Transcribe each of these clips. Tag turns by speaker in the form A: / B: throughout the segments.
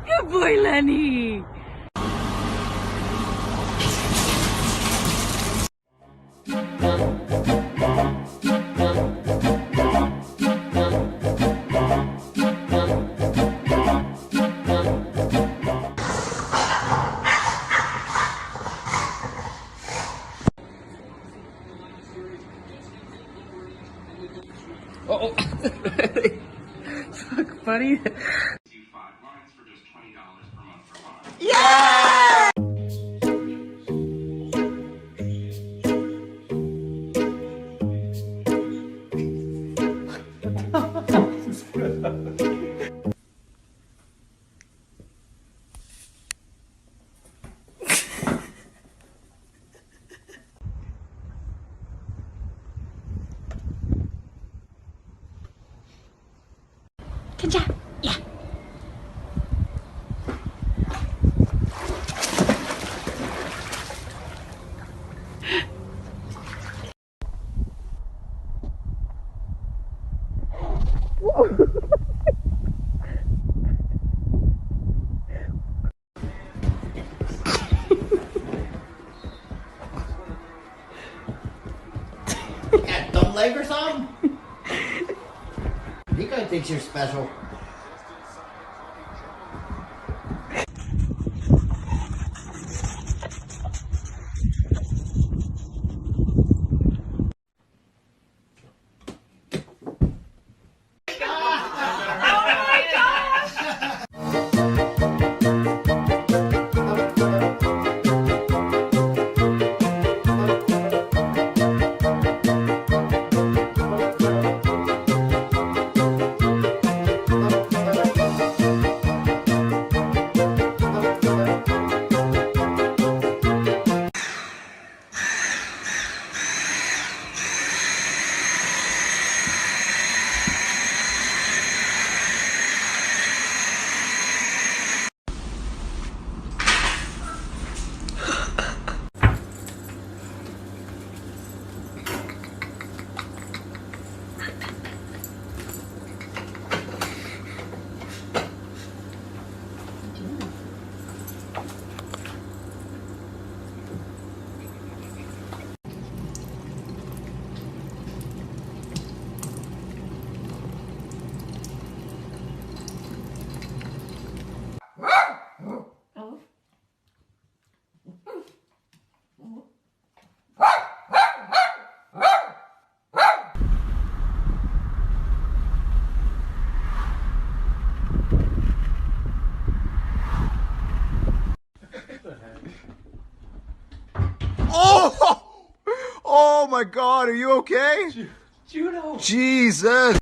A: Good boy, Lenny.
B: Oh, fuck, buddy. Yeah!
A: Good job. Yeah.
C: Got dumb leg or something? He kinda thinks you're special.
D: Oh! Oh my God, are you okay?
B: Judo.
D: Jesus.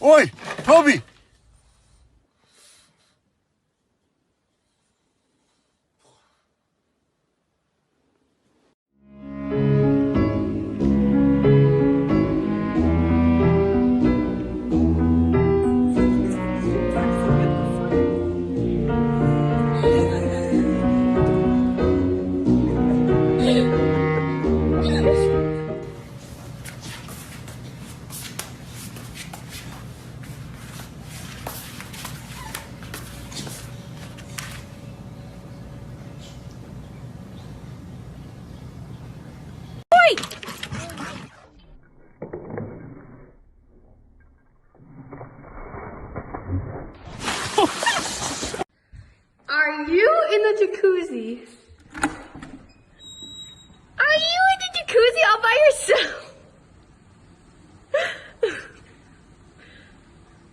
D: Oi, Toby.
E: Are you in the jacuzzi? Are you in the jacuzzi all by yourself?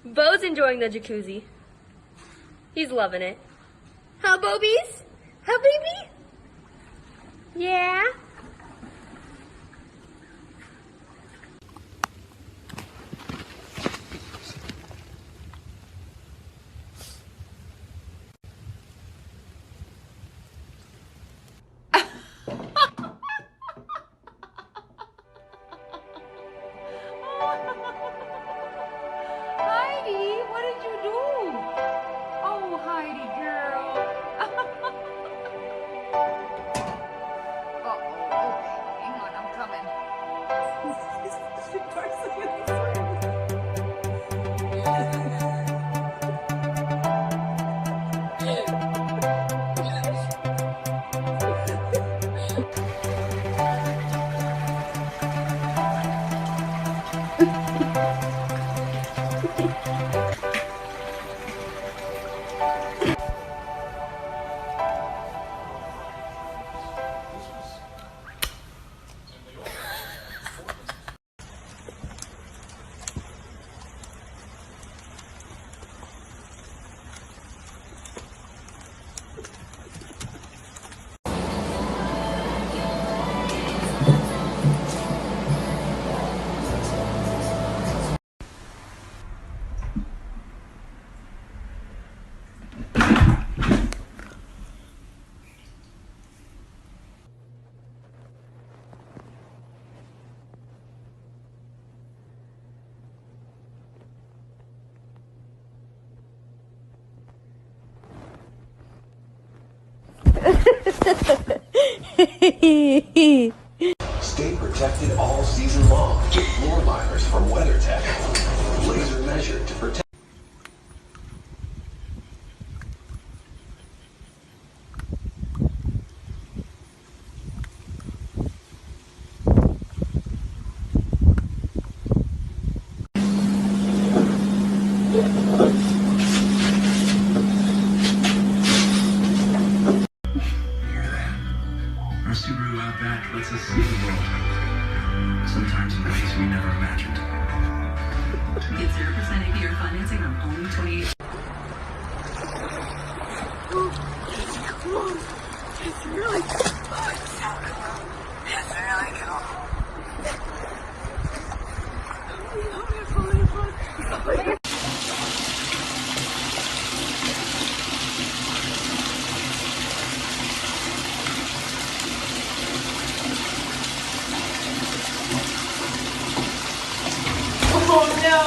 E: Bo's enjoying the jacuzzi. He's loving it. Huh, Bobies? Huh, baby? Yeah?
A: Heidi, what did you do? Oh, Heidi, girl.
F: Stay protected all season long. Get floor liners from WeatherTech. Laser measured to protect.
G: Our Subaru Outback lets us see the world, sometimes in ways we never imagined.
H: Get 0% APR financing on only 28.
A: It's really cool. It's really cool. Oh no!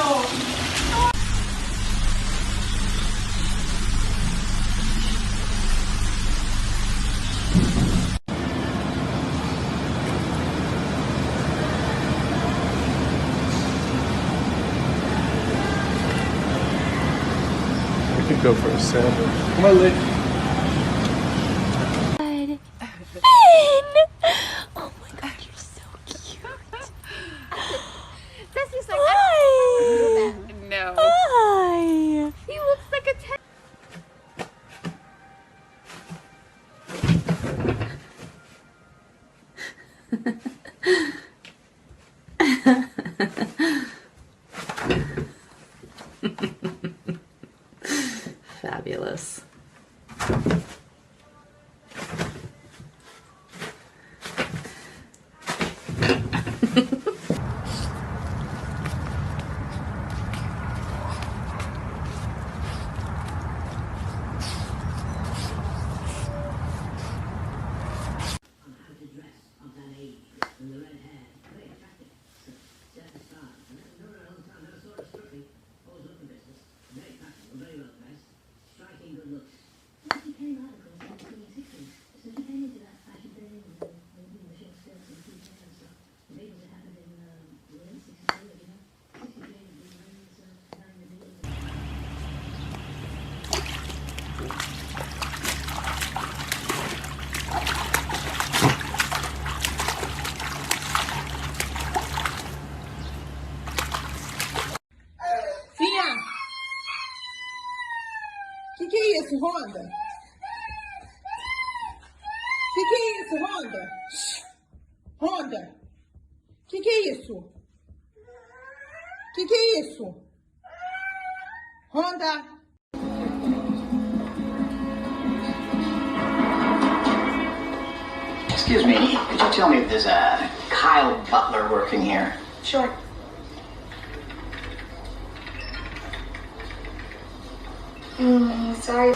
B: I could go for a sandwich. Come on, Lick.
E: Oh my god, you're so cute.
A: That's just like
E: Hi.
A: no.
E: Hi.
A: He looks like a
H: Fabulous.
I: Fia! Que é isso, Honda? Que é isso, Honda? Honda! Que é isso? Que é isso? Honda!
J: Excuse me, could you tell me if there's a Kyle Butler working here?
E: Sure. Sorry.